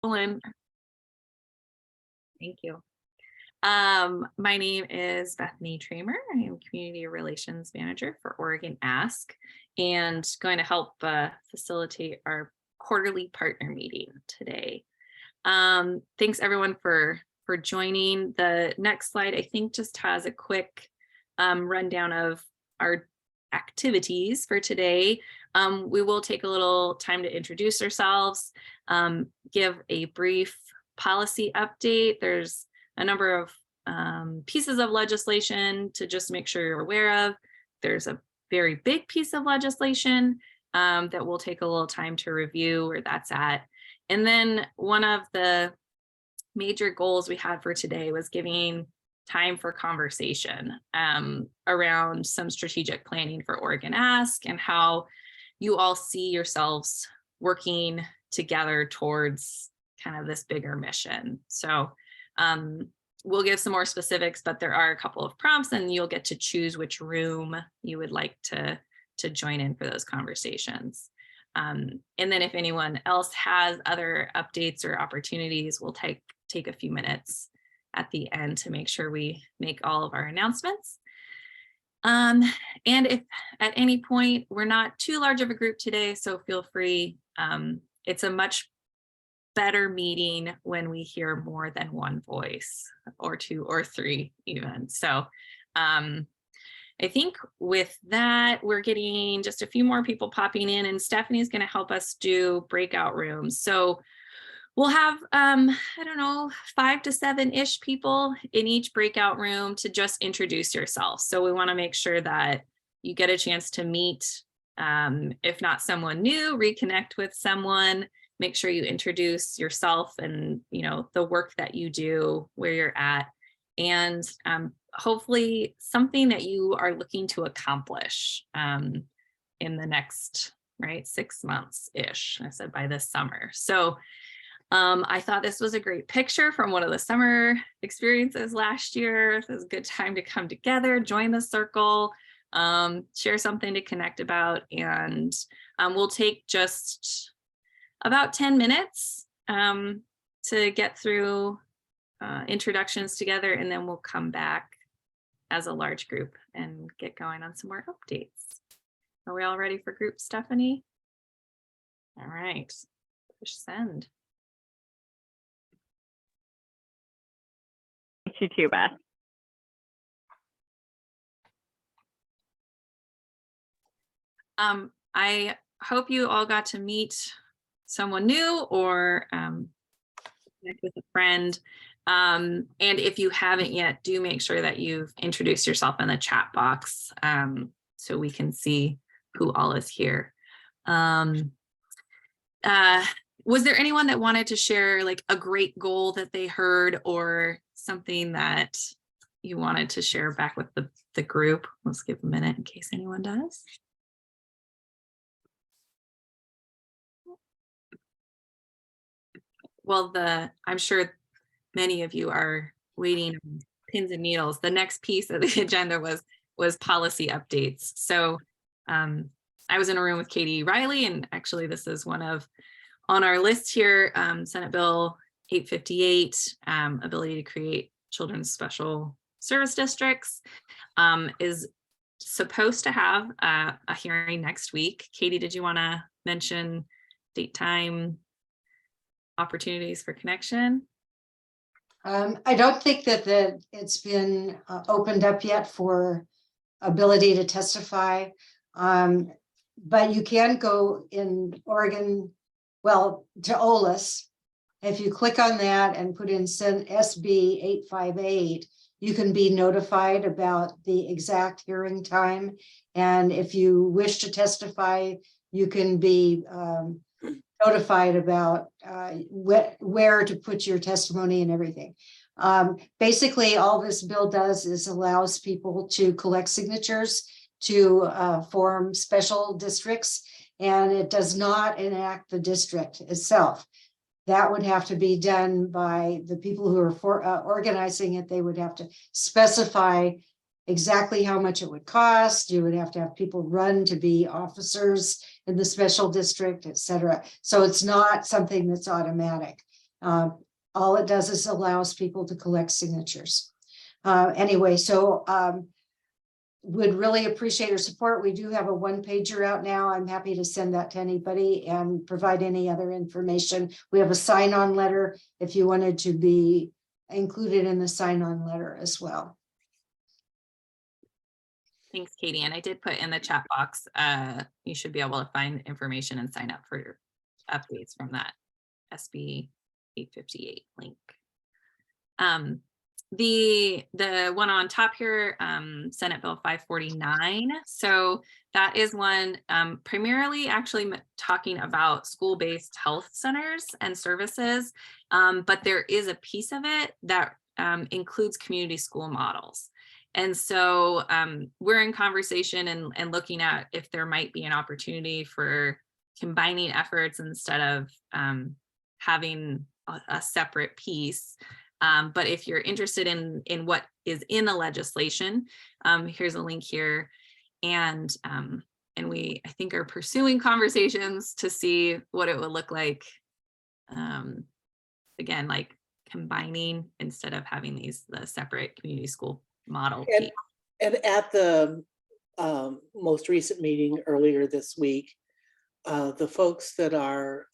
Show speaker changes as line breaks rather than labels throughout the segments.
Thank you. My name is Bethany Tramer. I am Community Relations Manager for OregonASK and going to help facilitate our quarterly partner meeting today. Thanks everyone for joining. The next slide, I think, just has a quick rundown of our activities for today. We will take a little time to introduce ourselves, give a brief policy update. There's a number of pieces of legislation to just make sure you're aware of. There's a very big piece of legislation that will take a little time to review where that's at. And then one of the major goals we had for today was giving time for conversation around some strategic planning for OregonASK and how you all see yourselves working together towards kind of this bigger mission. So we'll give some more specifics, but there are a couple of prompts and you'll get to choose which room you would like to join in for those conversations. And then if anyone else has other updates or opportunities, we'll take a few minutes at the end to make sure we make all of our announcements. And if at any point we're not too large of a group today, so feel free. It's a much better meeting when we hear more than one voice, or two or three even. So I think with that, we're getting just a few more people popping in, and Stephanie's going to help us do breakout rooms. So we'll have, I don't know, 5 to 7-ish people in each breakout room to just introduce yourself. So we want to make sure that you get a chance to meet, if not someone new, reconnect with someone, make sure you introduce yourself and, you know, the work that you do, where you're at, and hopefully something that you are looking to accomplish in the next, 6 months-ish, I said by this summer. So I thought this was a great picture from one of the summer experiences last year. This is a good time to come together, join the circle, share something to connect about, and we'll take just about 10 minutes to get through introductions together, and then we'll come back as a large group and get going on some more updates. Are we all ready for group, Stephanie? All right, push send.
You too, Beth.
I hope you all got to meet someone new or connect with a friend. And if you haven't yet, do make sure that you've introduced yourself in the chat box so we can see who all is here. Was there anyone that wanted to share like a great goal that they heard or something that you wanted to share back with the group? Let's give a minute in case anyone does. Well, I'm sure many of you are waiting on pins and needles. The next piece of the agenda was policy updates. So I was in a room with Katie Riley, and actually this is one of on our list here, Senate Bill 858, ability to create children's special service districts, is supposed to have a hearing next week. Katie, did you want to mention date, time, opportunities for connection?
I don't think that it's been opened up yet for ability to testify, but you can go in Oregon, well, to OLAS. If you click on that and put in SB 858, you can be notified about the exact hearing time. And if you wish to testify, you can be notified about where to put your testimony and everything. Basically, all this bill does is allows people to collect signatures to form special districts, and it does not enact the district itself. That would have to be done by the people who are organizing it. They would have to specify exactly how much it would cost. You would have to have people run to be officers in the special district, et cetera. So it's not something that's automatic. All it does is allows people to collect signatures. Anyway, so would really appreciate your support. We do have a one-pager out now. I'm happy to send that to anybody and provide any other information. We have a sign-on letter if you wanted to be included in the sign-on letter as well.
Thanks, Katie. And I did put in the chat box, you should be able to find information and sign up for your updates from that SB 858 link. The one on top here, Senate Bill 549. So that is one primarily actually talking about school-based health centers and services, but there is a piece of it that includes community school models. And so we're in conversation and looking at if there might be an opportunity for combining efforts instead of having a separate piece. But if you're interested in what is in the legislation, here's a link here. And we, I think, are pursuing conversations to see what it would look like. Again, like combining instead of having the separate community school model.
And at the most recent meeting earlier this week, the folks that are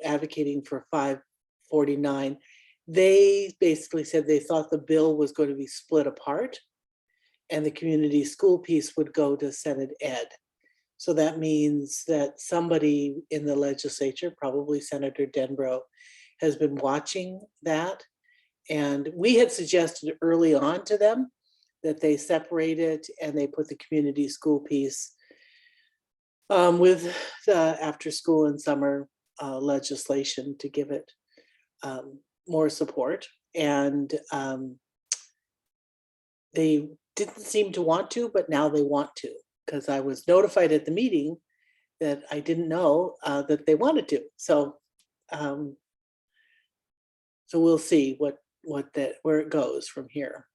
advocating for 549, they basically said they thought the bill was going to be split apart and the community school piece would go to Senate Ed. So that means that somebody in the legislature, probably Senator Denbrough, has been watching that. And we had suggested early on to them that they separate it and they put the community school piece with the after school and summer legislation to give it more support. And they didn't seem to want to, but now they want to, because I was notified at the meeting that I didn't know that they wanted to. So so we'll see where it goes from here.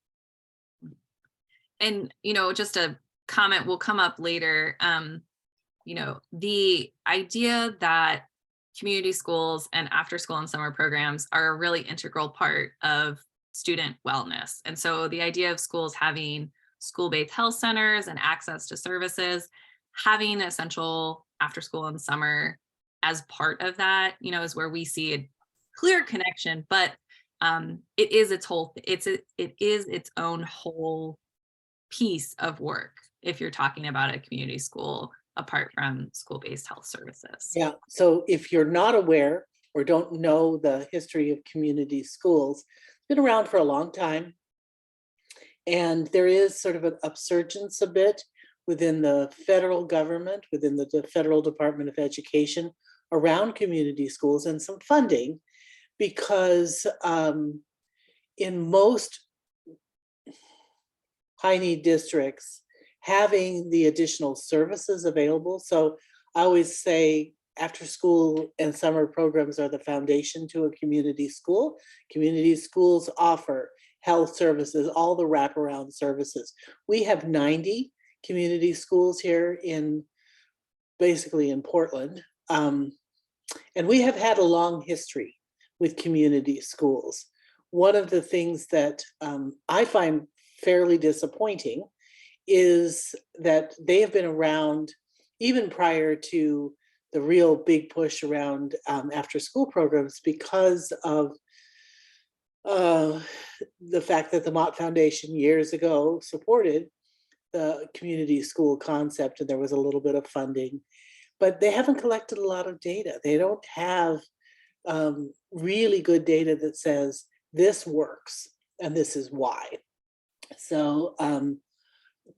And, just a comment will come up later. The idea that community schools and after school and summer programs are a really integral part of student wellness. And so the idea of schools having school-based health centers and access to services, having essential after school and summer as part of that, is where we see a clear connection, but it is its own whole piece of work if you're talking about a community school apart from school-based health services.
Yeah, so if you're not aware or don't know the history of community schools, it's been around for a long time. And there is sort of an upsurgence a bit within the federal government, within the Federal Department of Education around community schools and some funding, because in most high-need districts, having the additional services available. So I always say after school and summer programs are the foundation to a community school. Community schools offer health services, all the wraparound services. We have 90 community schools here basically in Portland. And we have had a long history with community schools. One of the things that I find fairly disappointing is that they have been around even prior to the real big push around after school programs because of the fact that the Mott Foundation years ago supported the community school concept and there was a little bit of funding, but they haven't collected a lot of data. They don't have really good data that says this works and this is why. So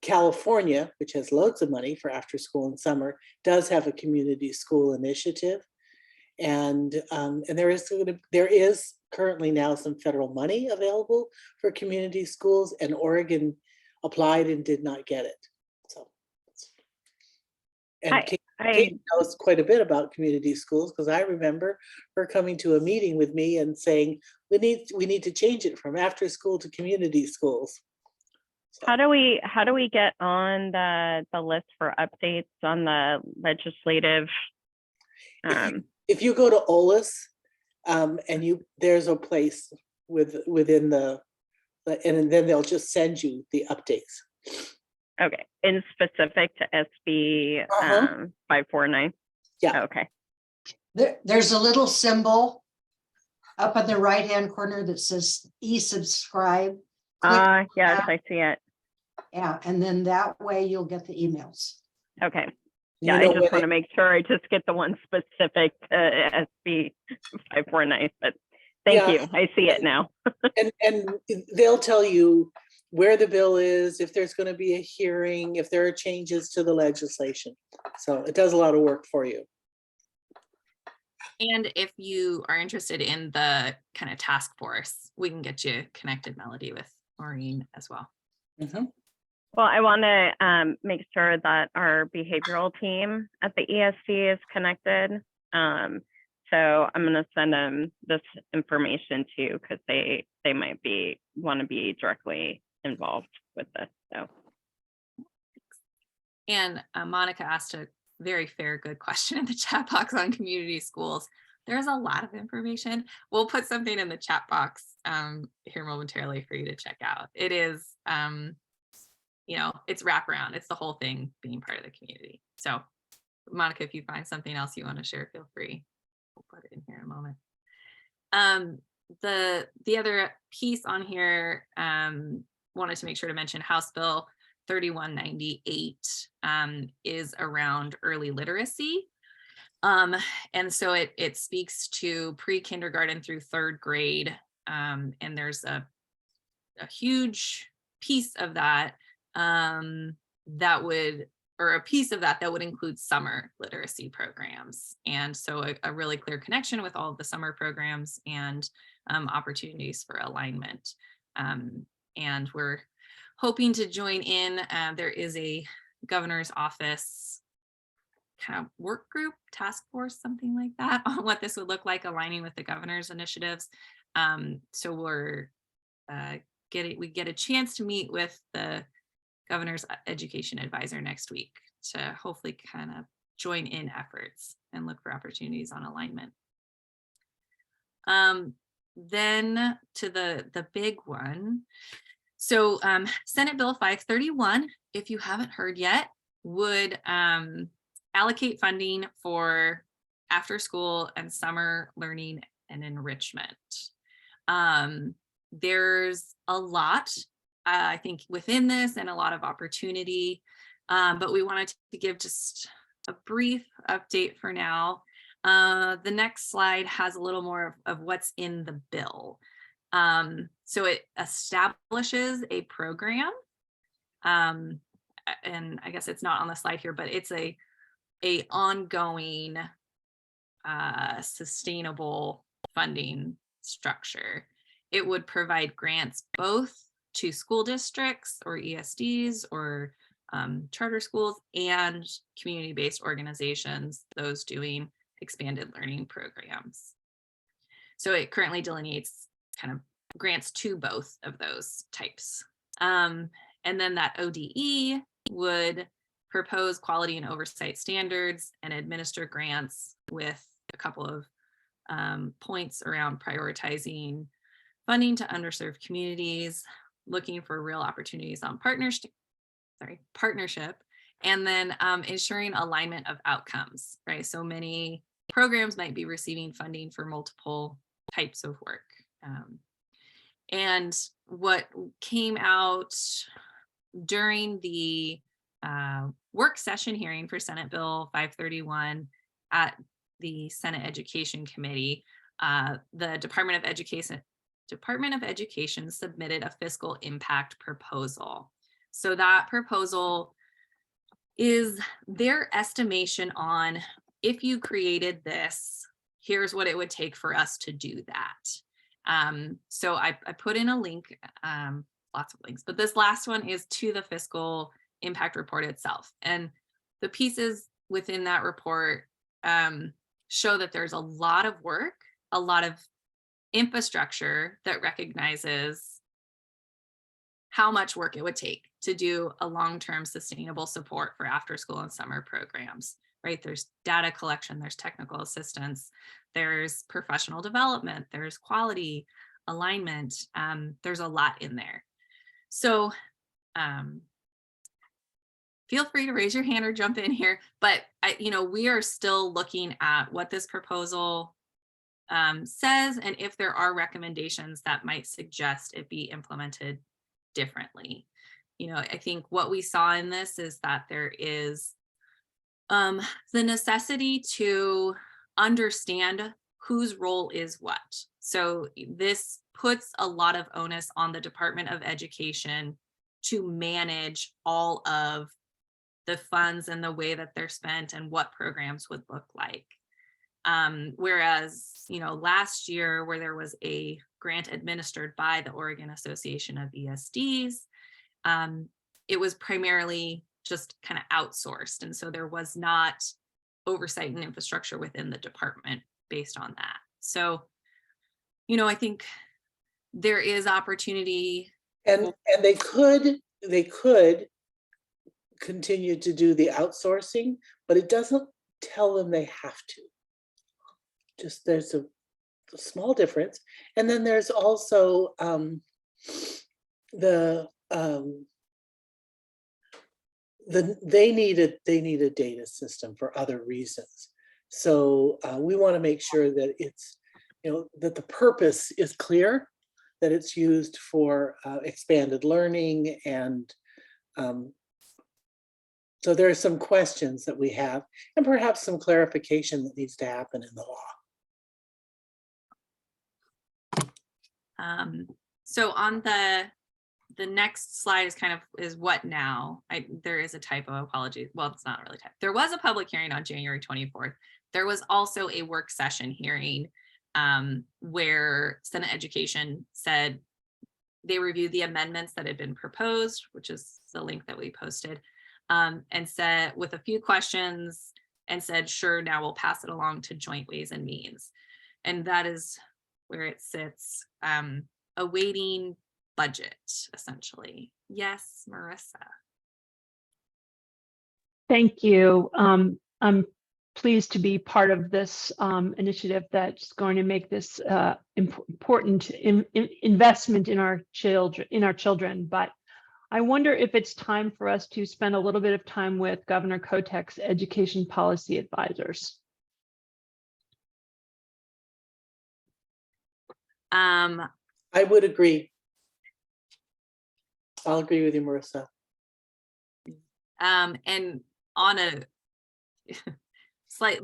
California, which has loads of money for after school and summer, does have a community school initiative. And there is currently now some federal money available for community schools, and Oregon applied and did not get it. So, and Kate knows quite a bit about community schools, because I remember her coming to a meeting with me and saying, we need to change it from after school to community schools. So.
How do we get on the list for updates on the legislative?
If you go to OLS, And there's a place within and then they'll just send you the updates.
Okay, in specific to SB
Uh-huh.
549?
Yeah.
Okay,
There's a little symbol up in the right-hand corner that says e-subscribe. Click
yes,
that.
I see it.
Yeah, and then that way you'll get the emails.
Okay,
You
yeah, I
know
just
when
want to make sure I just get the one specific to SB 549, but thank
Yeah.
you, I see it now.
and they'll tell you where the bill is, if there's going to be a hearing, if there are changes to the legislation. So it does a lot of work for you.
And if you are interested in the kind of task force, we can get you connected, Melody, with Maureen as well.
Mhm.
Well, I want to make sure that our behavioral team at the ESC is connected. So I'm going to send them this information too, because they might want to be directly involved with this. So.
And Monica asked a very fair, good question in the chat box on community schools. There's a lot of information. We'll put something in the chat box here momentarily for you to check out. It is, it's wraparound. It's the whole thing being part of the community. So Monica, if you find something else you want to share, feel free. We'll put it in here in a moment. The other piece on here, wanted to make sure to mention House Bill 3198 is around early literacy. And so it speaks to pre-kindergarten through third grade. And there's a huge piece of that that would include summer literacy programs. And so a really clear connection with all of the summer programs and opportunities for alignment. And we're hoping to join in. There is a governor's office kind of work group, task force, something like that, on what this would look like aligning with the governor's initiatives. So we get a chance to meet with the governor's education advisor next week to hopefully kind of join in efforts and look for opportunities on alignment. Then to the big one. So Senate Bill 531, if you haven't heard yet, would allocate funding for after school and summer learning and enrichment. There's a lot, I think, within this and a lot of opportunity, but we wanted to give just a brief update for now. The next slide has a little more of what's in the bill. So it establishes a program, and I guess it's not on the slide here, but it's a ongoing sustainable funding structure. It would provide grants both to school districts or ESDs or charter schools and community-based organizations, those doing expanded learning programs. So it currently delineates kind of grants to both of those types. And then that ODE would propose quality and oversight standards and administer grants with a couple of points around prioritizing funding to underserved communities, looking for real opportunities on partnership, and then ensuring alignment of outcomes, right? So many programs might be receiving funding for multiple types of work. And what came out during the work session hearing for Senate Bill 531 at the Senate Education Committee, the Department of Education submitted a fiscal impact proposal. So that proposal is their estimation on, if you created this, here's what it would take for us to do that. So I put in a link, lots of links, but this last one is to the fiscal impact report itself. And the pieces within that report show that there's a lot of work, a lot of infrastructure that recognizes how much work it would take to do a long-term sustainable support for after school and summer programs. right? There's data collection, there's technical assistance, there's professional development, there's quality alignment. There's a lot in there. So feel free to raise your hand or jump in here, but we are still looking at what this proposal says, and if there are recommendations that might suggest it be implemented differently. I think what we saw in this is that there is the necessity to understand whose role is what. So this puts a lot of onus on the Department of Education to manage all of the funds and the way that they're spent and what programs would look like. Whereas, last year where there was a grant administered by the Oregon Association of ESDs, it was primarily just kind of outsourced. And so there was not oversight and infrastructure within the department based on that. So, I think there is opportunity.
And they could continue to do the outsourcing, but it doesn't tell them they have to. Just there's a small difference. And then there's also they need a data system for other reasons. So we want to make sure that it's, that the purpose is clear, that it's used for expanded learning. And so there are some questions that we have, and perhaps some clarification that needs to happen in the law.
So on the next slide is what now? There is a typo, apologies. Well, it's not really typo. There was a public hearing on January 24th. There was also a work session hearing where Senate Education said they reviewed the amendments that had been proposed, which is the link that we posted, and said with a few questions and said, sure, now we'll pass it along to Joint Ways and Means. And that is where it sits, awaiting budget, essentially. Yes, Marissa.
Thank you. I'm pleased to be part of this initiative that's going to make this important investment in our children. But I wonder if it's time for us to spend a little bit of time with Governor Kotek's education policy advisors.
I would agree. I'll agree with you, Marissa.
And on a Beth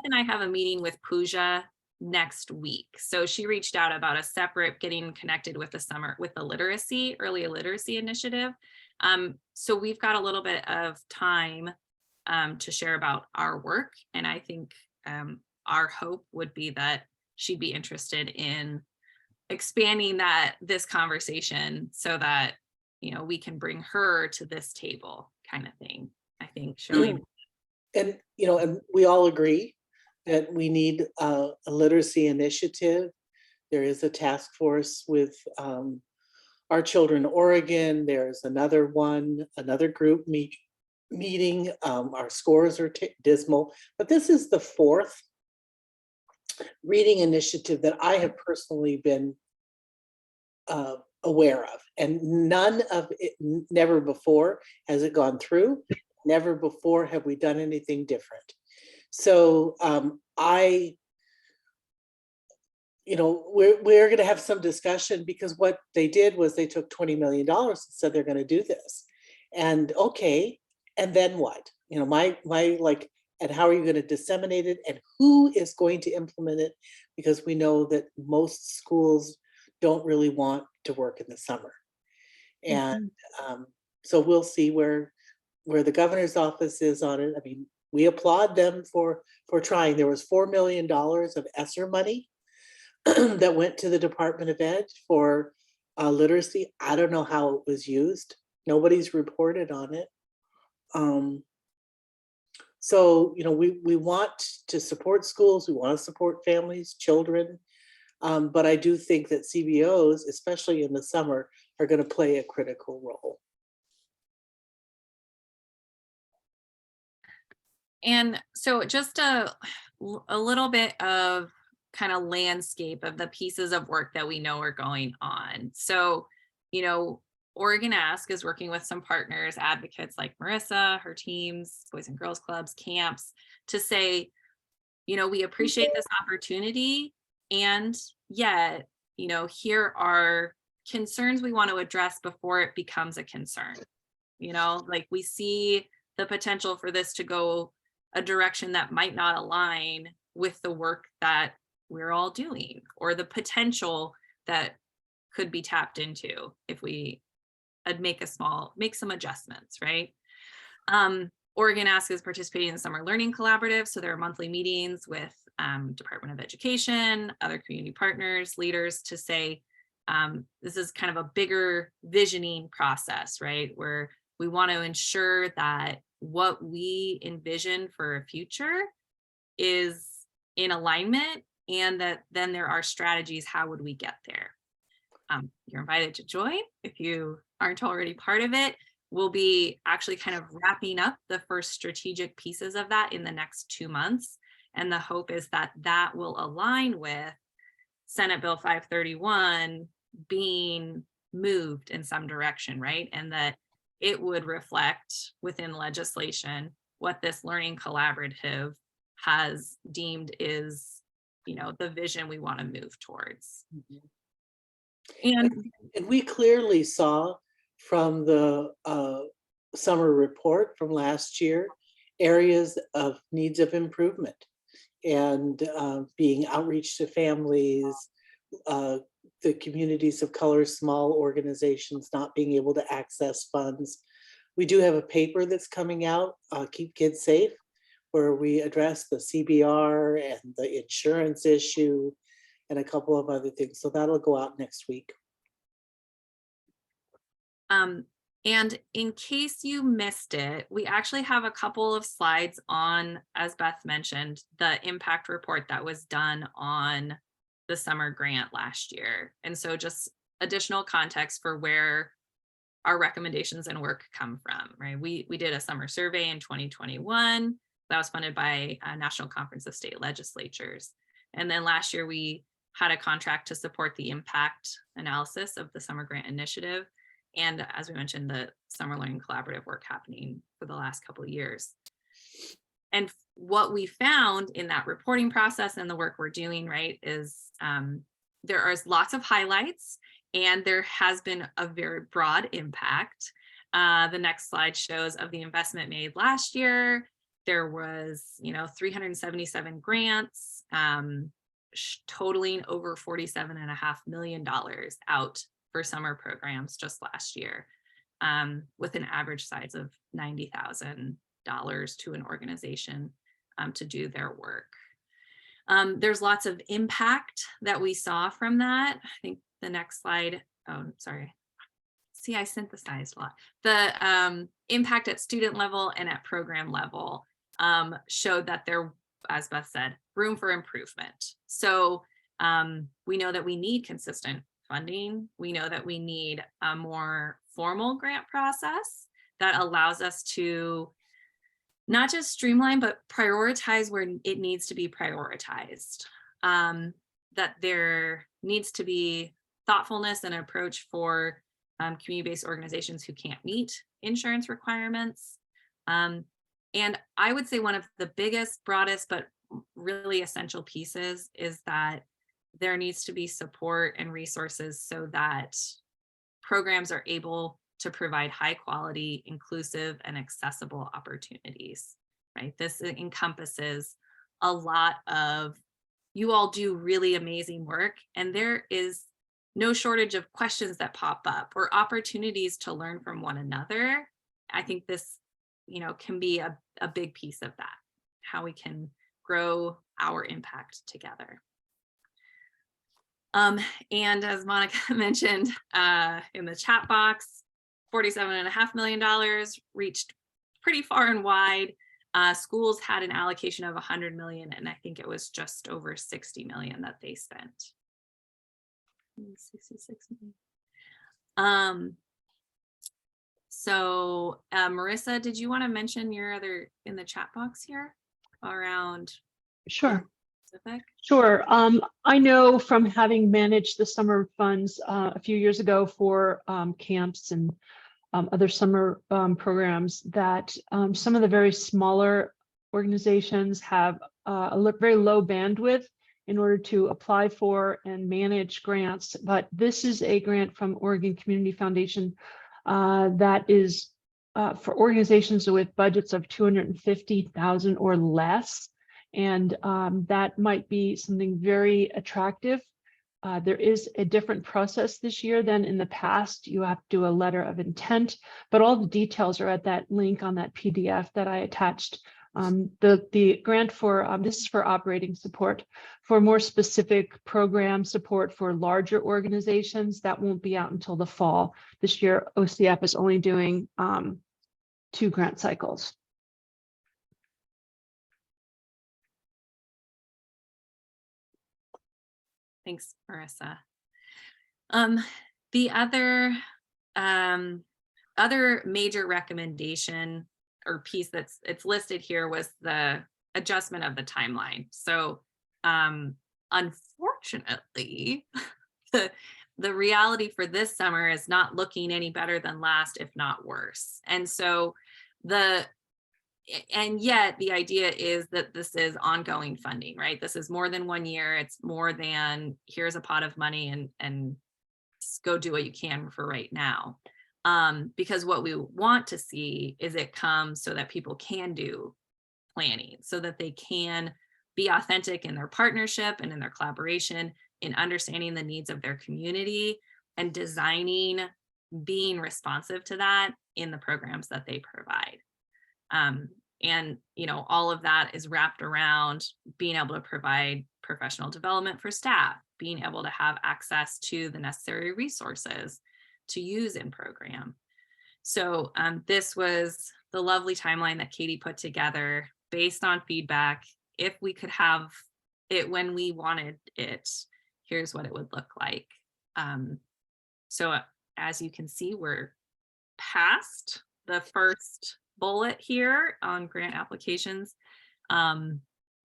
and I have a meeting with Pooja next week. So she reached out about a separate getting connected with the early literacy initiative. So we've got a little bit of time to share about our work. And I think our hope would be that she'd be interested in expanding this conversation so that, we can bring her to this table kind of thing. I think showing.
And, and we all agree that we need a literacy initiative. There is a task force with Our Children Oregon. There's another group meeting. Our scores are dismal, but this is the fourth reading initiative that I have personally been aware of, and none of it, never before has it gone through. Never before have we done anything different. So we're going to have some discussion, because what they did was they took $20 million and said they're going to do this. And okay, and then what? And how are you going to disseminate it, and who is going to implement it? Because we know that most schools don't really want to work in the summer. And so we'll see where the governor's office is on it. I mean, we applaud them for trying. There was $4 million of ESSER money that went to the Department of Ed for literacy. I don't know how it was used. Nobody's reported on it. So, we want to support schools. We want to support families, children. But I do think that CBOs, especially in the summer, are going to play a critical role.
And so just a little bit of kind of landscape of the pieces of work that we know are going on. So, OregonASK is working with some partners, advocates like Marissa, her teams, Boys and Girls Clubs, camps, to say, we appreciate this opportunity, and yet, here are concerns we want to address before it becomes a concern. Like we see the potential for this to go a direction that might not align with the work that we're all doing, or the potential that could be tapped into if we make some adjustments, right? OregonASK is participating in the Summer Learning Collaborative. So there are monthly meetings with Department of Education, other community partners, leaders, to say, this is kind of a bigger visioning process, right? Where we want to ensure that what we envision for a future is in alignment, and that then there are strategies. How would we get there? You're invited to join if you aren't already part of it. We'll be actually kind of wrapping up the first strategic pieces of that in the next 2 months. And the hope is that that will align with Senate Bill 531 being moved in some direction, right? And that it would reflect within legislation what this learning collaborative has deemed is, the vision we want to move towards.
And we clearly saw from the summer report from last year areas of needs of improvement, and being outreach to families, the communities of color, small organizations not being able to access funds. We do have a paper that's coming out, Keep Kids Safe, where we address the CBR and the insurance issue and a couple of other things. So that'll go out next week.
And in case you missed it, we actually have a couple of slides on, as Beth mentioned, the impact report that was done on the summer grant last year. And so just additional context for where our recommendations and work come from, right? We did a summer survey in 2021 that was funded by a National Conference of State Legislatures. And then last year we had a contract to support the impact analysis of the summer grant initiative. And as we mentioned, the Summer Learning Collaborative work happening for the last couple of years. And what we found in that reporting process and the work we're doing, right, is there are lots of highlights, and there has been a very broad impact. The next slide shows of the investment made last year. There was, 377 grants, totaling over $47.5 million out for summer programs just last year, with an average size of $90,000 to an organization to do their work. There's lots of impact that we saw from that. I think the next slide, oh, sorry. See, I synthesized a lot. The impact at student level and at program level showed that there, as Beth said, room for improvement. So we know that we need consistent funding. We know that we need a more formal grant process that allows us to not just streamline, but prioritize where it needs to be prioritized. That there needs to be thoughtfulness and approach for community-based organizations who can't meet insurance requirements. And I would say one of the biggest, broadest, but really essential pieces is that there needs to be support and resources so that programs are able to provide high quality, inclusive, and accessible opportunities, right? This encompasses a lot of, you all do really amazing work, and there is no shortage of questions that pop up or opportunities to learn from one another. I think this, can be a big piece of that, how we can grow our impact together. And as Monica mentioned in the chat box, $47.5 million reached pretty far and wide. Schools had an allocation of 100 million, and I think it was just over 60 million that they spent. 66 million. So Marissa, did you want to mention your other in the chat box here around
Sure.
specific?
Sure. I know from having managed the summer funds a few years ago for camps and other summer programs that some of the very smaller organizations have very low bandwidth in order to apply for and manage grants. But this is a grant from Oregon Community Foundation that is for organizations with budgets of $250,000 or less. And that might be something very attractive. There is a different process this year than in the past. You have to do a letter of intent, but all the details are at that link on that PDF that I attached. The grant for this is for operating support. For more specific program support for larger organizations, that won't be out until the fall. This year, OCF is only doing 2 grant cycles.
Thanks, Marissa. The other major recommendation or piece it's listed here was the adjustment of the timeline. So unfortunately, the reality for this summer is not looking any better than last, if not worse. And so and yet the idea is that this is ongoing funding, right? This is more than 1 year. It's more than here's a pot of money and go do what you can for right now. Because what we want to see is it come so that people can do planning, so that they can be authentic in their partnership and in their collaboration, in understanding the needs of their community and designing, being responsive to that in the programs that they provide. And, you know, all of that is wrapped around being able to provide professional development for staff, being able to have access to the necessary resources to use in program. So this was the lovely timeline that Katie put together based on feedback. If we could have it when we wanted it, here's what it would look like. So as you can see, we're past the first bullet here on grant applications.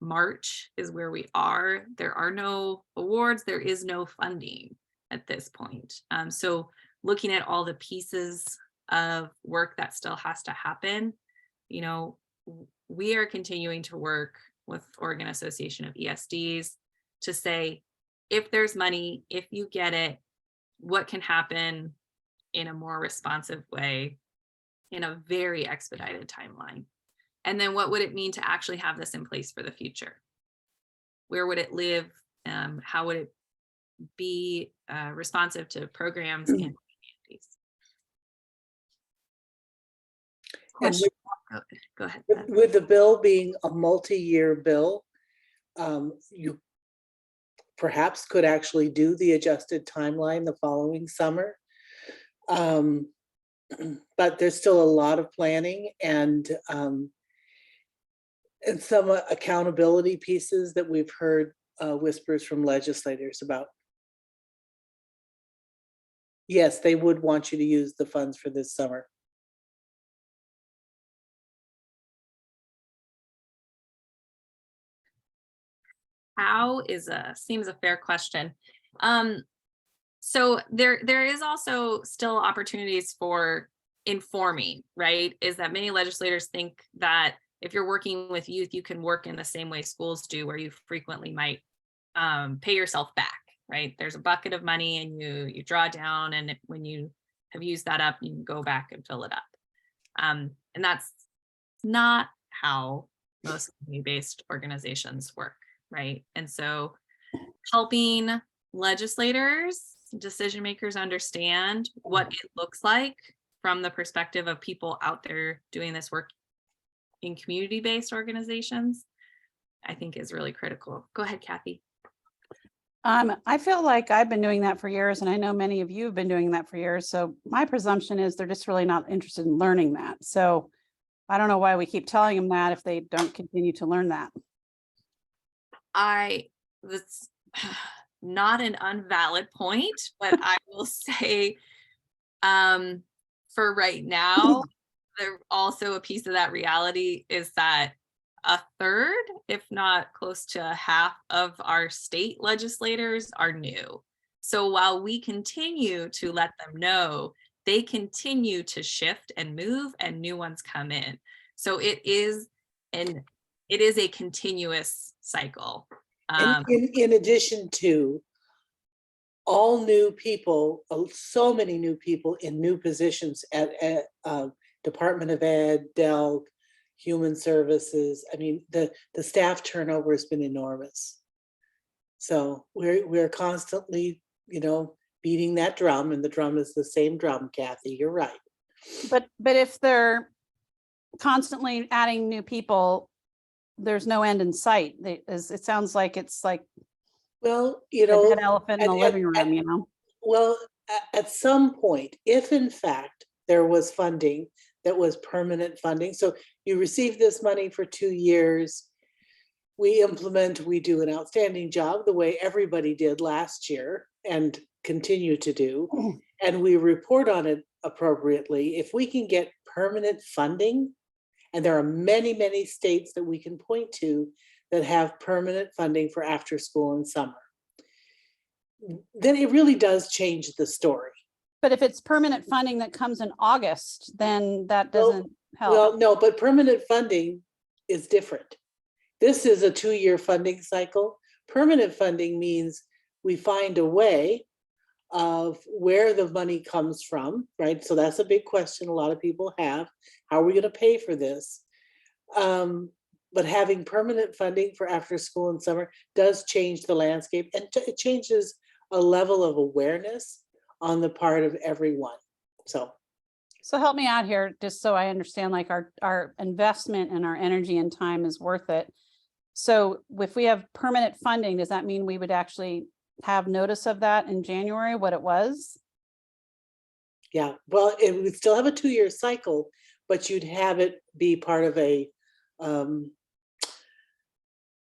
March is where we are. There are no awards. There is no funding at this point. So looking at all the pieces of work that still has to happen, you know, we are continuing to work with Oregon Association of ESDs to say, if there's money, if you get it, what can happen in a more responsive way, in a very expedited timeline. And then what would it mean to actually have this in place for the future? Where would it live? How would it be responsive to programs and communities?
And
Go ahead.
with the bill being a multi-year bill, you perhaps could actually do the adjusted timeline the following summer. But there's still a lot of planning and some accountability pieces that we've heard whispers from legislators about. Yes, they would want you to use the funds for this summer.
How seems a fair question. So there is also still opportunities for informing, right? Is that many legislators think that if you're working with youth, you can work in the same way schools do, where you frequently might pay yourself back, right? There's a bucket of money and you draw down, and when you have used that up, you can go back and fill it up. And that's not how most community-based organizations work, right? And so helping legislators, decision makers understand what it looks like from the perspective of people out there doing this work in community-based organizations, I think is really critical. Go ahead, Kathy.
I feel like I've been doing that for years, and I know many of you have been doing that for years. So my presumption is they're just really not interested in learning that. So I don't know why we keep telling them that if they don't continue to learn that.
That's not an unvalid point, but I will say for right now, also a piece of that reality is that a third, if not close to half of our state legislators are new. So while we continue to let them know, they continue to shift and move and new ones come in. So it is a continuous cycle.
In addition to all new people, so many new people in new positions at Department of Ed, DELG, Human Services. I mean, the staff turnover has been enormous. So we're constantly, beating that drum, and the drum is the same drum, Kathy, you're right.
But if they're constantly adding new people, there's no end in sight. It sounds like it's like
Well,
a dead elephant in the
at-
living room,
Well, at some point, if in fact there was funding that was permanent funding, so you receive this money for 2 years, we do an outstanding job the way everybody did last year and continue to do, and we report on it appropriately. If we can get permanent funding, and there are many, many states that we can point to that have permanent funding for after school and summer, then it really does change the story.
But if it's permanent funding that comes in August, then that doesn't help.
Well, no, but permanent funding is different. This is a 2-year funding cycle. Permanent funding means we find a way of where the money comes from, right? So that's a big question a lot of people have. How are we going to pay for this? But having permanent funding for after school and summer does change the landscape, and it changes a level of awareness on the part of everyone. So
help me out here, just so I understand, like our investment and our energy and time is worth it. So if we have permanent funding, does that mean we would actually have notice of that in January, what it was?
yeah, well, it would still have a 2-year cycle, but you'd have it be part of an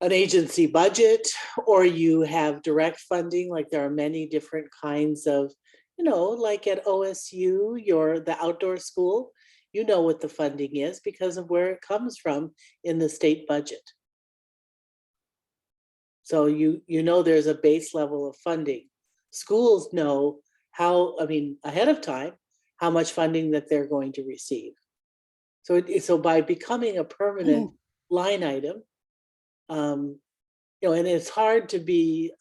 agency budget, or you have direct funding. Like there are many different kinds of, like at OSU, the outdoor school, what the funding is because of where it comes from in the state budget. So there's a base level of funding. Schools know ahead of time, how much funding that they're going to receive. So by becoming a permanent line item, and it's hard to be,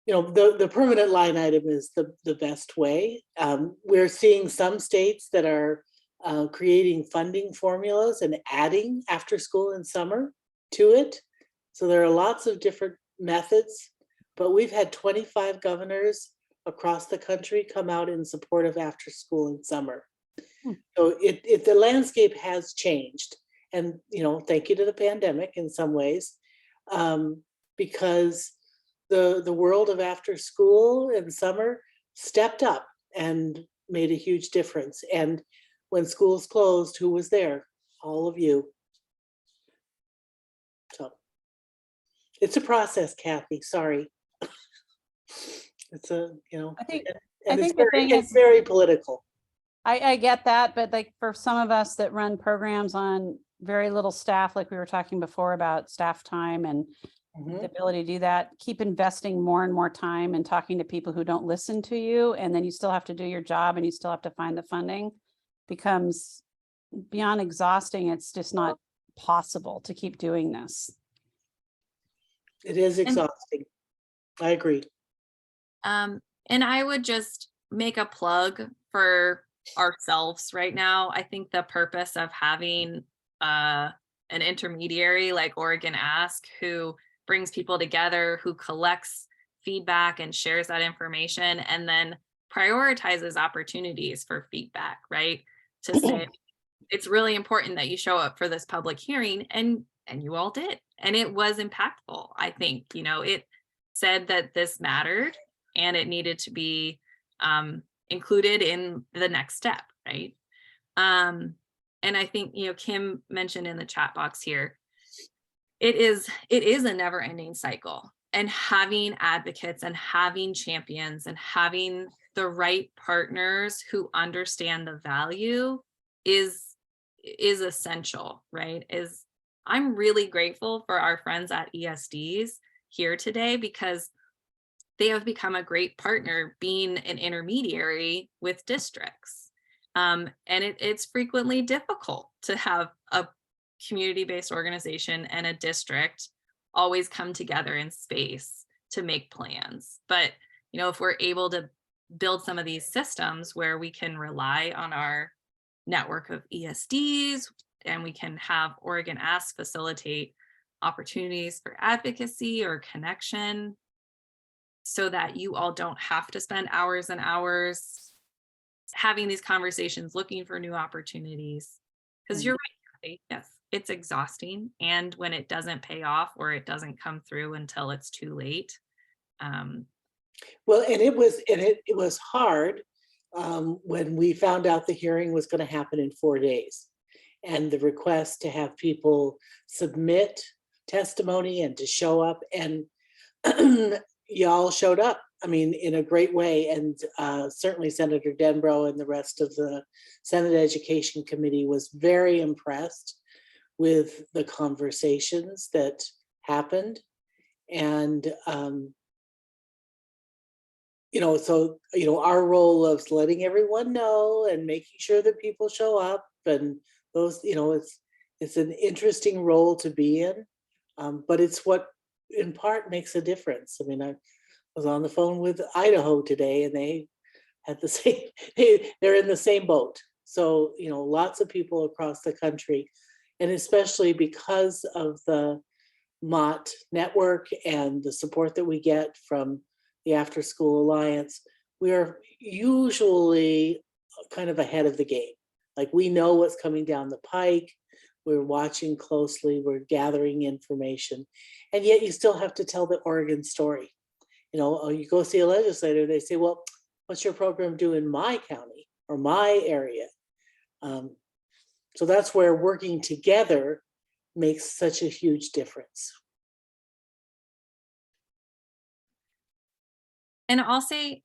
the permanent line item is the best way. We're seeing some states that are creating funding formulas and adding after school and summer to it. So there are lots of different methods, but we've had 25 governors across the country come out in support of after school and summer. So the landscape has changed, and thank you to the pandemic in some ways, because the world of after school and summer stepped up and made a huge difference. And when schools closed, who was there? All of you. So it's a process, Kathy. Sorry. It's
I think
it's very political.
I get that, but like for some of us that run programs on very little staff, like we were talking before about staff time and the ability to do that, keep investing more and more time and talking to people who don't listen to you, and then you still have to do your job and you still have to find the funding, becomes beyond exhausting. It's just not possible to keep doing this.
It is exhausting. I agree.
And I would just make a plug for ourselves right now. I think the purpose of having an intermediary like OregonASK, who brings people together, who collects feedback and shares that information, and then prioritizes opportunities for feedback, right? To say, it's really important that you show up for this public hearing, and you all did. And it was impactful. I think, it said that this mattered and it needed to be included in the next step, right? And I think, Kim mentioned in the chat box here, it is a never-ending cycle, and having advocates and having champions and having the right partners who understand the value is essential, right? I'm really grateful for our friends at ESDs here today, because they have become a great partner being an intermediary with districts. And it's frequently difficult to have a community-based organization and a district always come together in space to make plans. But, if we're able to build some of these systems where we can rely on our network of ESDs, and we can have OregonASK facilitate opportunities for advocacy or connection, so that you all don't have to spend hours and hours having these conversations, looking for new opportunities. Because you're right, Kathy, yes, it's exhausting. And when it doesn't pay off, or it doesn't come through until it's too late.
Well, and it was hard when we found out the hearing was going to happen in 4 days, and the request to have people submit testimony and to show up, and y'all showed up, I mean, in a great way. And certainly Senator Denbrough and the rest of the Senate Education Committee was very impressed with the conversations that happened. And so, our role of letting everyone know and making sure that people show up, and those, it's an interesting role to be in, but it's what in part makes a difference. I mean, I was on the phone with Idaho today, and they had the same, they're in the same boat. So, lots of people across the country, and especially because of the Mott network and the support that we get from the After School Alliance, we are usually kind of ahead of the game. Like, we know what's coming down the pike. We're watching closely, we're gathering information, and yet you still have to tell the Oregon story. You go see a legislator, they say, well, what's your program do in my county or my area? So that's where working together makes such a huge difference.
And I'll say,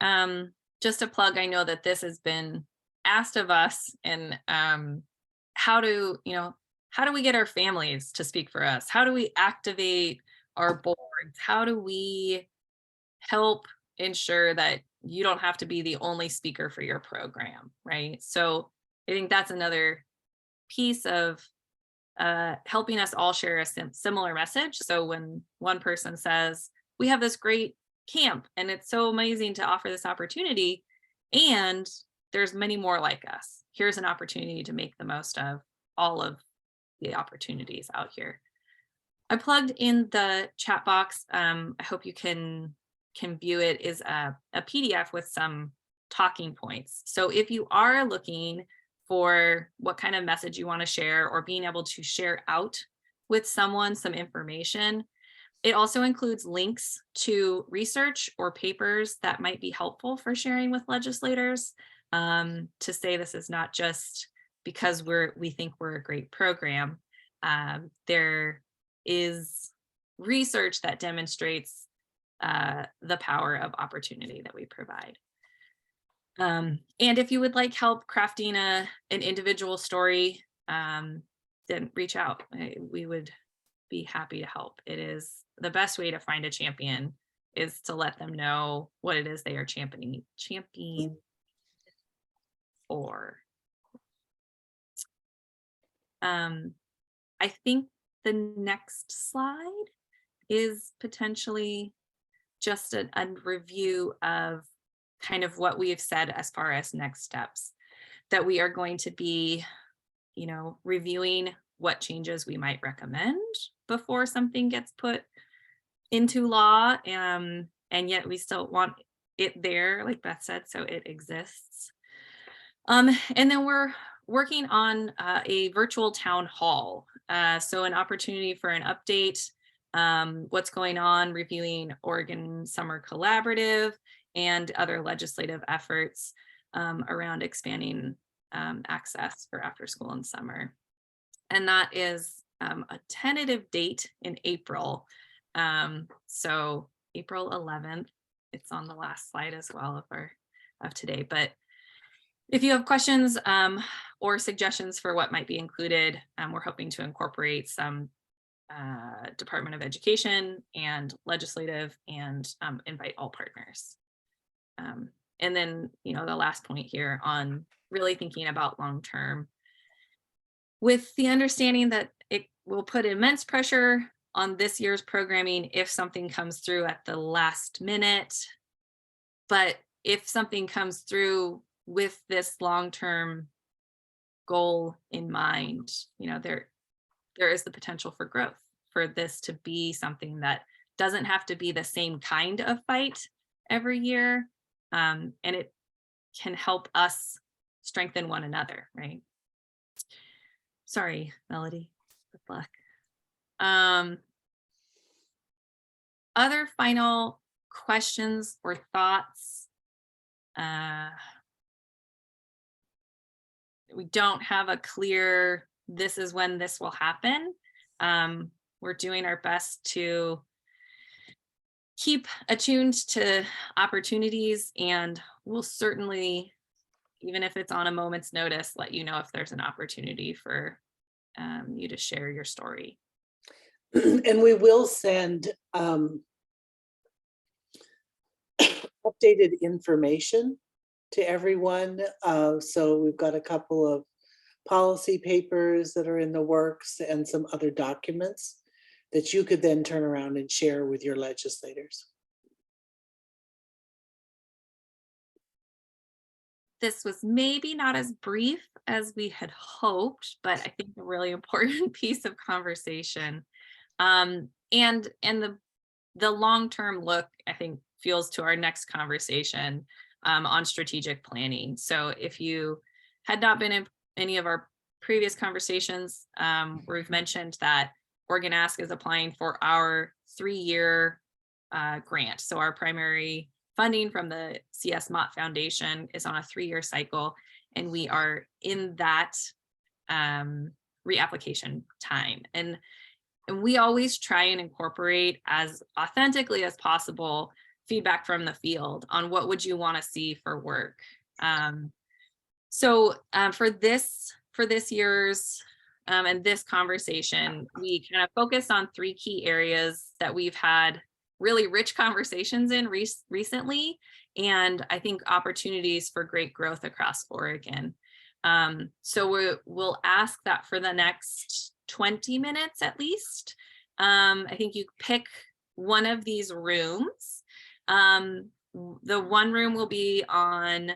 just a plug, I know that this has been asked of us, and how do we get our families to speak for us? How do we activate our boards? How do we help ensure that you don't have to be the only speaker for your program, right? So I think that's another piece of helping us all share a similar message. So when one person says, we have this great camp and it's so amazing to offer this opportunity, and there's many more like us, here's an opportunity to make the most of all of the opportunities out here. I plugged in the chat box. I hope you can view it, is a PDF with some talking points. So if you are looking for what kind of message you want to share, or being able to share out with someone some information, it also includes links to research or papers that might be helpful for sharing with legislators, to say this is not just because we think we're a great program. There is research that demonstrates the power of opportunity that we provide. And if you would like help crafting an individual story, then reach out. We would be happy to help. It is the best way to find a champion, is to let them know what it is they are championing for. I think the next slide is potentially just a review of kind of what we have said as far as next steps, that we are going to be, reviewing what changes we might recommend before something gets put into law. And yet we still want it there, like Beth said, so it exists. And then we're working on a virtual town hall. So an opportunity for an update, what's going on, reviewing Oregon Summer Collaborative and other legislative efforts around expanding access for after school and summer. And that is a tentative date in April. So April 11th, it's on the last slide as well of our of today. But if you have questions or suggestions for what might be included, we're hoping to incorporate some Department of Education and legislative and invite all partners. And then, the last point here on really thinking about long-term, with the understanding that it will put immense pressure on this year's programming if something comes through at the last minute. But if something comes through with this long-term goal in mind, there is the potential for growth, for this to be something that doesn't have to be the same kind of fight every year. And it can help us strengthen one another, right? Sorry, Melody. Good luck. Other final questions or thoughts? We don't have a clear, this is when this will happen. We're doing our best to keep attuned to opportunities, and we'll certainly, even if it's on a moment's notice, let you know if there's an opportunity for you to share your story.
And we will send updated information to everyone. So we've got a couple of policy papers that are in the works and some other documents that you could then turn around and share with your legislators.
This was maybe not as brief as we had hoped, but I think a really important piece of conversation. And the long-term look, I think, fuels to our next conversation on strategic planning. So if you had not been in any of our previous conversations, where we've mentioned that OregonASK is applying for our 3-year grant. So our primary funding from the CS Mott Foundation is on a 3-year cycle, and we are in that reapplication time. And we always try and incorporate as authentically as possible feedback from the field on what would you want to see for work. So for this year's and this conversation, we kind of focused on 3 key areas that we've had really rich conversations in recently, and I think opportunities for great growth across Oregon. So we'll ask that for the next 20 minutes at least. I think you pick one of these rooms. The one room will be on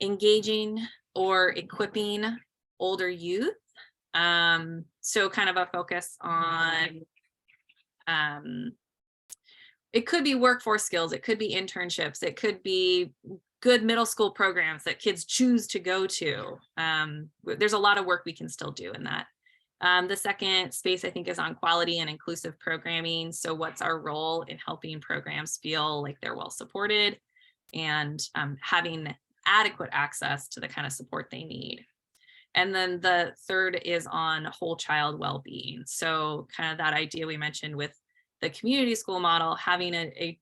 engaging or equipping older youth. So kind of a focus on, it could be workforce skills, it could be internships, it could be good middle school programs that kids choose to go to. There's a lot of work we can still do in that. The second space, I think, is on quality and inclusive programming. So what's our role in helping programs feel like they're well supported and having adequate access to the kind of support they need. And then the third is on whole child well-being. So kind of that idea we mentioned with the community school model, having a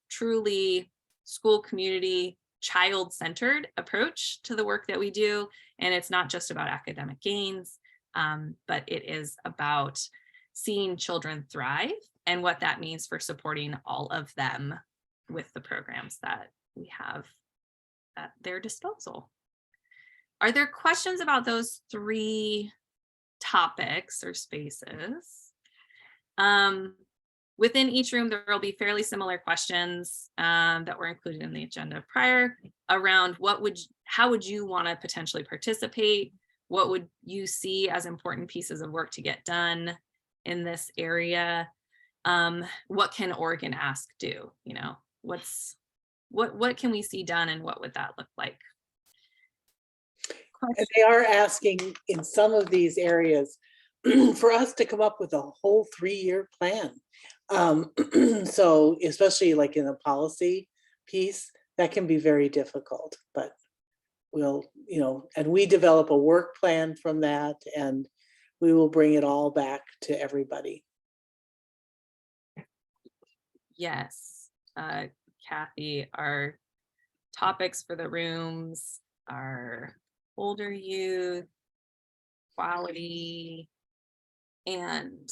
truly school community child-centered approach to the work that we do. And it's not just about academic gains, but it is about seeing children thrive and what that means for supporting all of them with the programs that we have at their disposal. Are there questions about those 3 topics or spaces? Within each room, there will be fairly similar questions that were included in the agenda prior around how would you want to potentially participate? What would you see as important pieces of work to get done in this area? What can OregonASK do? What can we see done, and what would that look like?
And they are asking in some of these areas for us to come up with a whole 3-year plan. So especially like in the policy piece, that can be very difficult, but we'll, and we develop a work plan from that, and we will bring it all back to everybody.
Yes, Kathy, our topics for the rooms are older youth, quality, and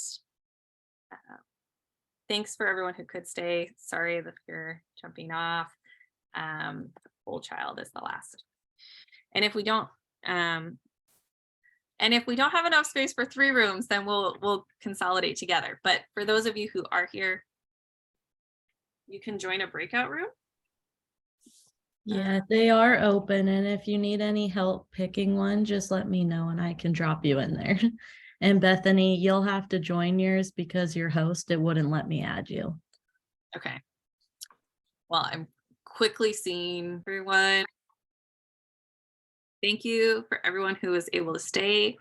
thanks for everyone who could stay. Sorry if you're jumping off. Whole child is the last. And if we don't have enough space for 3 rooms, then we'll consolidate together. But for those of you who are here, you can join a breakout room.
Yeah, they are open, and if you need any help picking one, just let me know and I can drop you in there. And Bethany, you'll have to join yours because your host, it wouldn't let me add you.
Okay. Well, I'm quickly seeing everyone. Thank you for everyone who was able to stay.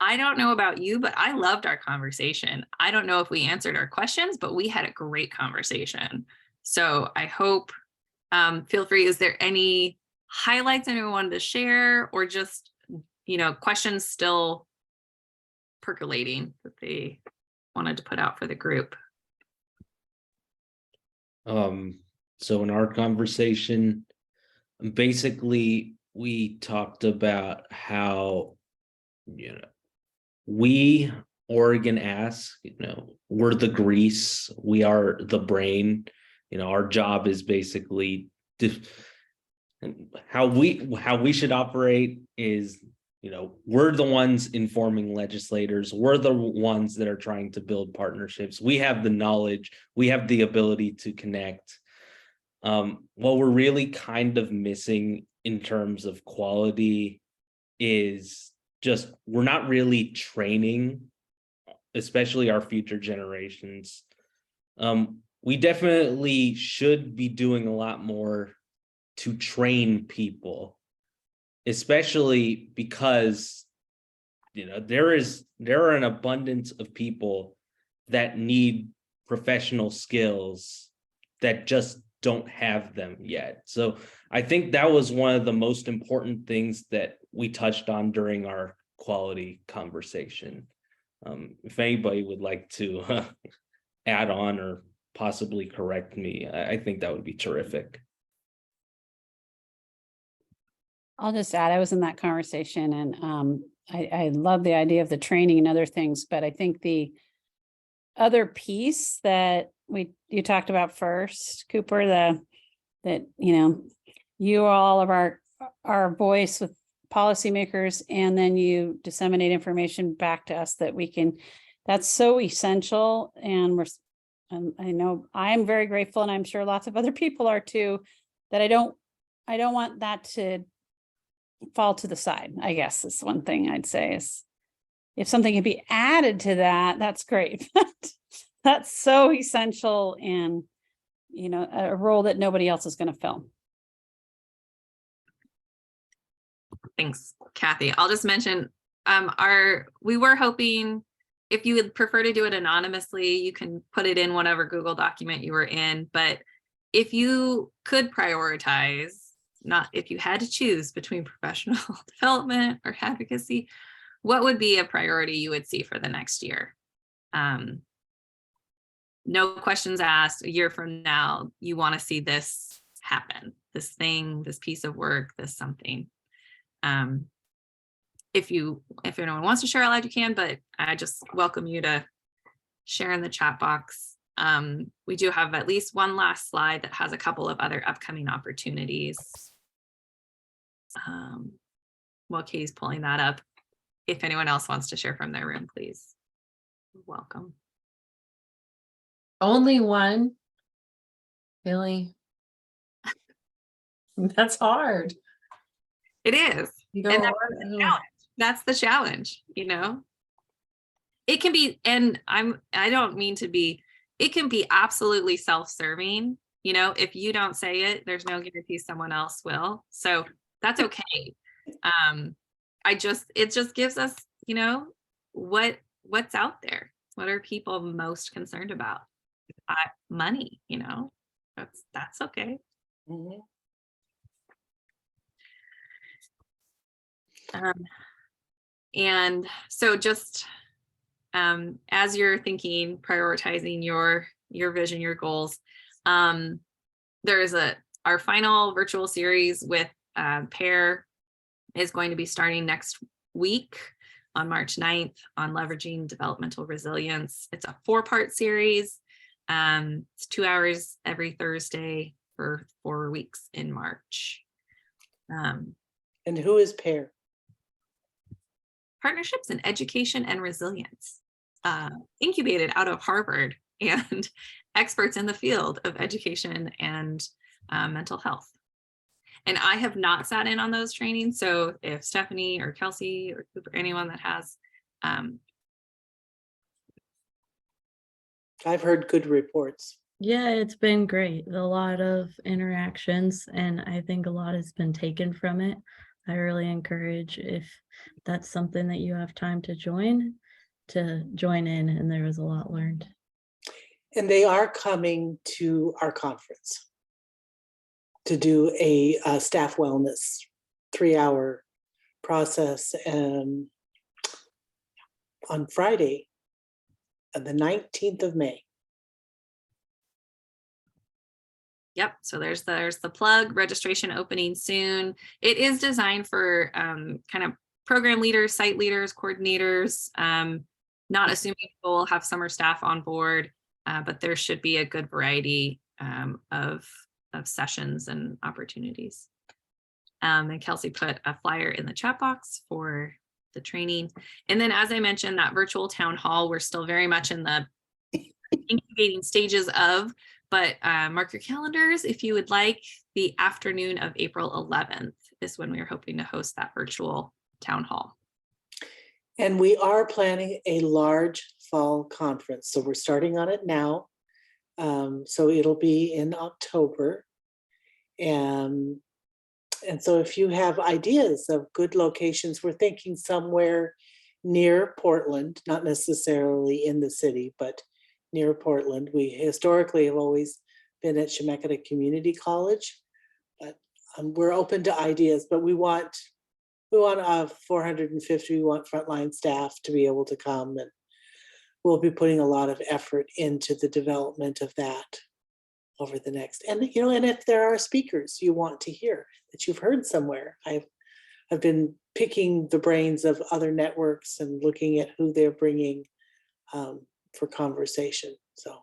I don't know about you, but I loved our conversation. I don't know if we answered our questions, but we had a great conversation. So I hope, feel free, is there any highlights anyone wanted to share, or just, questions still percolating that they wanted to put out for the group?
So in our conversation, basically we talked about how, we, OregonASK, we're the grease, we are the brain. Our job is basically how we should operate is, we're the ones informing legislators. We're the ones that are trying to build partnerships. We have the knowledge. We have the ability to connect. What we're really kind of missing in terms of quality is just, we're not really training, especially our future generations. We definitely should be doing a lot more to train people, especially because there are an abundance of people that need professional skills that just don't have them yet. So I think that was one of the most important things that we touched on during our quality conversation. If anybody would like to add on or possibly correct me, I think that would be terrific.
I'll just add, I was in that conversation, and I love the idea of the training and other things, but I think the other piece that you talked about first, Cooper, that you are all of our voice with policymakers, and then you disseminate information back to us that we can, that's so essential. And I know I'm very grateful, and I'm sure lots of other people are too, that I don't want that to fall to the side. I guess is one thing I'd say is, if something can be added to that, that's great. That's so essential, and a role that nobody else is going to fill.
Thanks, Kathy. I'll just mention, we were hoping, if you would prefer to do it anonymously, you can put it in whatever Google document you were in. But if you could prioritize, not if you had to choose between professional development or advocacy, what would be a priority you would see for the next year? No questions asked. A year from now, you want to see this happen, this thing, this piece of work, this something. If anyone wants to share out loud, you can, but I just welcome you to share in the chat box. We do have at least one last slide that has a couple of other upcoming opportunities. While Katie's pulling that up, if anyone else wants to share from their room, please. You're welcome.
Only one? Really? That's hard.
It is.
You go,
And that's the challenge, It can be, and I don't mean to be, it can be absolutely self-serving. If you don't say it, there's no guarantee someone else will. So that's okay. It just gives us, what's out there. What are people most concerned about? Money, that's okay.
Mhm.
And so just as you're thinking, prioritizing your vision, your goals, there is a our final virtual series with PAIR is going to be starting next week on March 9th on leveraging developmental resilience. It's a 4-part series. It's 2 hours every Thursday for 4 weeks in March.
And who is PAIR?
Partnerships in Education and Resilience, incubated out of Harvard and experts in the field of education and mental health. And I have not sat in on those trainings. So if Stephanie or Kelsey or Cooper, anyone that has,
I've heard good reports.
Yeah, it's been great. A lot of interactions, and I think a lot has been taken from it. I really encourage, if that's something that you have time to join in, and there was a lot learned.
And they are coming to our conference to do a staff wellness 3-hour process on Friday, the 19th of May.
Yep. So there's the plug. Registration opening soon. It is designed for kind of program leaders, site leaders, coordinators, not assuming we'll have summer staff on board, but there should be a good variety of sessions and opportunities. And Kelsey put a flyer in the chat box for the training. And then, as I mentioned, that virtual town hall, we're still very much in the incubating stages of, but mark your calendars if you would like. The afternoon of April 11th is when we are hoping to host that virtual town hall.
And we are planning a large fall conference. So we're starting on it now. So it'll be in October. And so if you have ideas of good locations, we're thinking somewhere near Portland, not necessarily in the city, but near Portland. We historically have always been at Chemeketa Community College, but we're open to ideas, but we want 450, we want frontline staff to be able to come, and we'll be putting a lot of effort into the development of that over the next, and and if there are speakers you want to hear that you've heard somewhere, I've been picking the brains of other networks and looking at who they're bringing for conversation. So,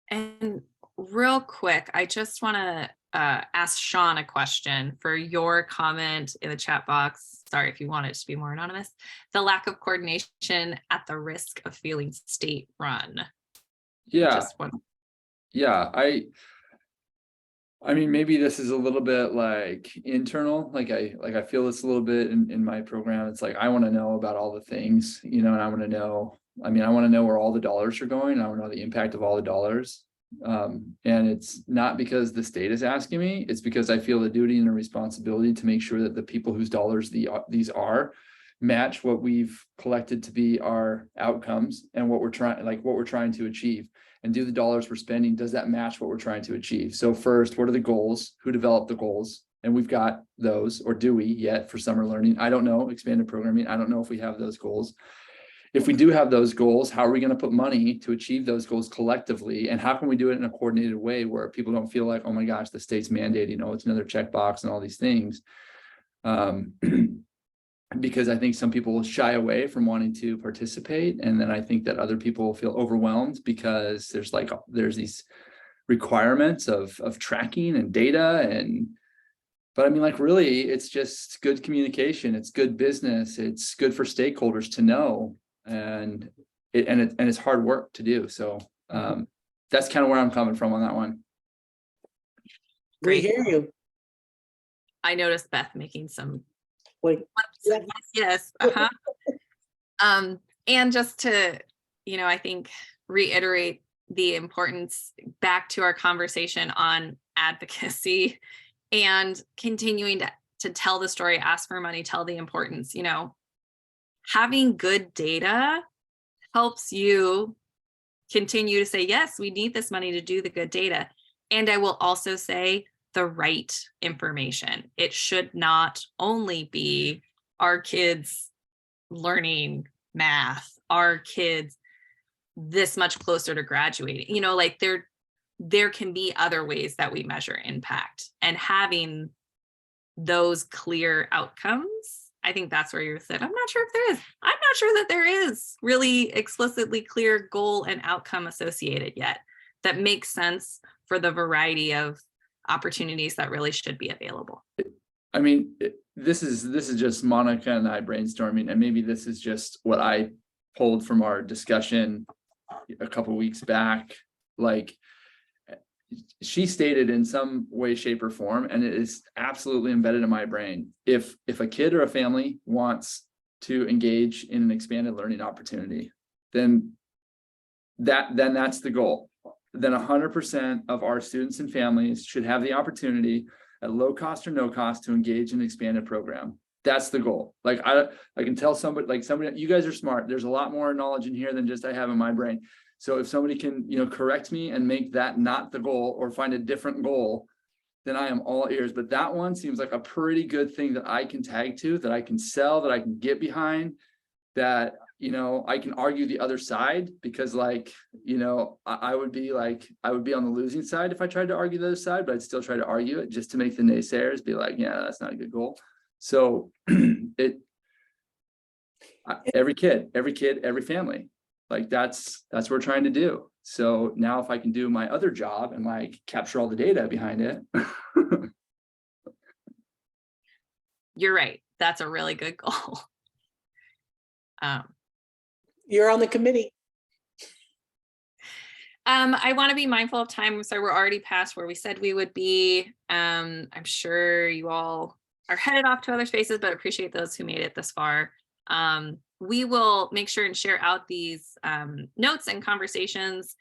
and real quick, I just want to ask Sean a question for your comment in the chat box. Sorry if you want it to be more anonymous. The lack of coordination at the risk of feeling state run.
Yeah. Yeah. I mean, maybe this is a little bit like internal, like I feel this a little bit in my program. It's like, I want to know about all the things, and I want to know, I want to know where all the dollars are going. I want to know the impact of all the dollars. And it's not because the state is asking me, it's because I feel the duty and the responsibility to make sure that the people whose dollars these are match what we've collected to be our outcomes and what we're trying to achieve. And do the dollars we're spending, does that match what we're trying to achieve? So first, what are the goals? Who developed the goals? And we've got those, or do we yet for summer learning? I don't know. Expanded programming, I don't know if we have those goals. If we do have those goals, how are we going to put money to achieve those goals collectively? And how can we do it in a coordinated way where people don't feel like, oh my gosh, the state's mandating, it's another checkbox and all these things. Because I think some people will shy away from wanting to participate. And then I think that other people will feel overwhelmed because there's these requirements of tracking and data. But really, it's just good communication. It's good business. It's good for stakeholders to know. And it's hard work to do. So that's kind of where I'm coming from on that one.
we hear you.
I noticed Beth making some
Like,
yes. And just to, I think reiterate the importance back to our conversation on advocacy and continuing to tell the story, ask for money, tell the importance, having good data helps you continue to say, yes, we need this money to do the good data. And I will also say, the right information. It should not only be our kids learning math, our kids this much closer to graduating. there can be other ways that we measure impact, and having those clear outcomes, I think that's where you said, I'm not sure if there is. I'm not sure that there is really explicitly clear goal and outcome associated yet that makes sense for the variety of opportunities that really should be available.
I mean, this is just Monica and I brainstorming, and maybe this is just what I pulled from our discussion a couple weeks back. Like, she stated in some way, shape, or form, and it is absolutely embedded in my brain. If a kid or a family wants to engage in an expanded learning opportunity, then that's the goal. Then 100% of our students and families should have the opportunity at low cost or no cost to engage in an expanded program. That's the goal. Like, I can tell somebody, you guys are smart. There's a lot more knowledge in here than just I have in my brain. So if somebody can, correct me and make that not the goal, or find a different goal, then I am all ears. But that one seems like a pretty good thing that I can tag to, that I can sell, that I can get behind, that, I can argue the other side, because I would be on the losing side if I tried to argue the other side, but I'd still try to argue it just to make the naysayers be like, yeah, that's not a good goal. So every kid, every family, like that's what we're trying to do. So now if I can do my other job and capture all the data behind it.
You're right. That's a really good goal.
You're on the committee.
I want to be mindful of time, so we're already past where we said we would be. I'm sure you all are headed off to other spaces, but appreciate those who made it this far. We will make sure and share out these notes and conversations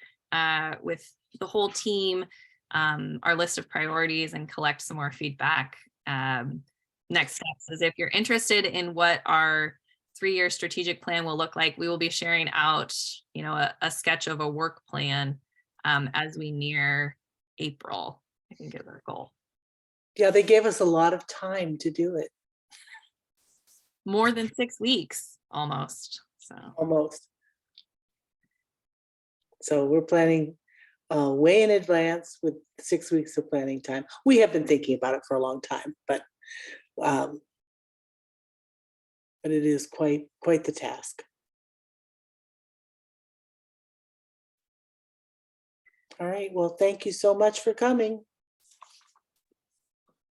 with the whole team, our list of priorities, and collect some more feedback. Next steps is, if you're interested in what our 3-year strategic plan will look like, we will be sharing out, a sketch of a work plan as we near April, I think is our goal.
Yeah, they gave us a lot of time to do it.
More than 6 weeks, almost. So
Almost. So we're planning way in advance with 6 weeks of planning time. We have been thinking about it for a long time, but it is quite the task. All right, well, thank you so much for coming.